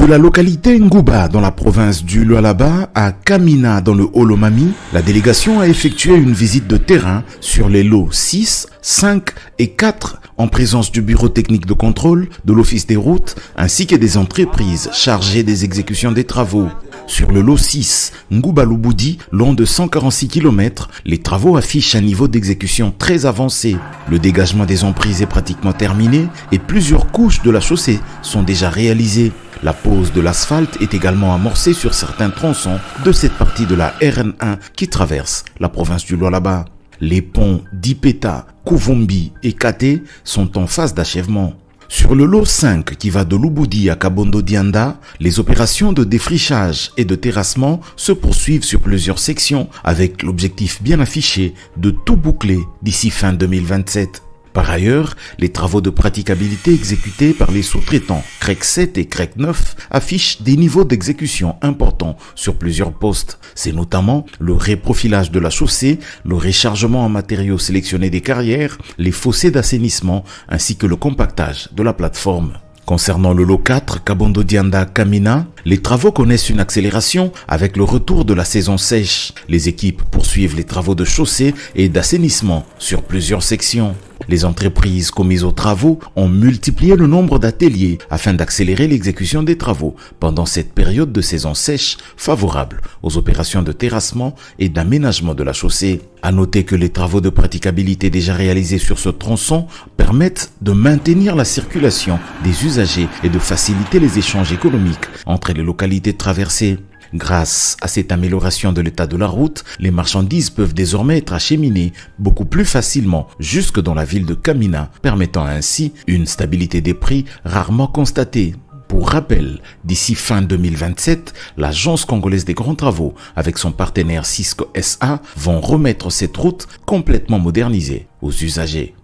De la localité Ngouba dans la province du Lualaba à Kamina dans le Haut-Lomami, la délégation a effectué une visite de terrain sur les lots 6, 5 et 4 en présence du bureau technique de contrôle, de l'office des routes ainsi que des entreprises chargées des exécutions des travaux. Sur le lot 6, Ngouba-Louboudi, long de 146 km, les travaux affichent un niveau d'exécution très avancé. Le dégagement des emprises est pratiquement terminé et plusieurs couches de la chaussée sont déjà réalisées. La pose de l'asphalte est également amorcée sur certains tronçons de cette partie de la RN1 qui traverse la province du Lualaba. Les ponts d'Ipeta, Kouvumbi et Kate sont en phase d'achèvement. Sur le lot 5 qui va de Louboudi à Kabondo Dianda, les opérations de défrichage et de terrassement se poursuivent sur plusieurs sections avec l'objectif bien affiché de tout boucler d'ici fin 2027. Par ailleurs, les travaux de praticabilité exécutés par les sous-traitants CREC 7 et CREC 9 affichent des niveaux d'exécution importants sur plusieurs postes. C'est notamment le réprofilage de la chaussée, le rechargement en matériaux sélectionnés des carrières, les fossés d'assainissement ainsi que le compactage de la plateforme. Concernant le lot 4, Kabondo Dianda Kamina, les travaux connaissent une accélération avec le retour de la saison sèche. Les équipes poursuivent les travaux de chaussée et d'assainissement sur plusieurs sections. Les entreprises commises aux travaux ont multiplié le nombre d'ateliers afin d'accélérer l'exécution des travaux pendant cette période de saison sèche favorable aux opérations de terrassement et d'aménagement de la chaussée. À noter que les travaux de praticabilité déjà réalisés sur ce tronçon permettent de maintenir la circulation des usagers et de faciliter les échanges économiques entre les localités traversées. Grâce à cette amélioration de l'état de la route, les marchandises peuvent désormais être acheminées beaucoup plus facilement jusque dans la ville de Kamina, permettant ainsi une stabilité des prix rarement constatée. Pour rappel, d'ici fin 2027, l'Agence congolaise des grands travaux, avec son partenaire Cisco SA, vont remettre cette route complètement modernisée aux usagers.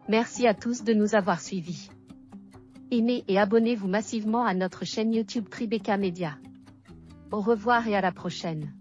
Merci à tous de nous avoir suivis. Aimez et abonnez-vous massivement à notre chaîne YouTube Tribeca Media. Au revoir et à la prochaine.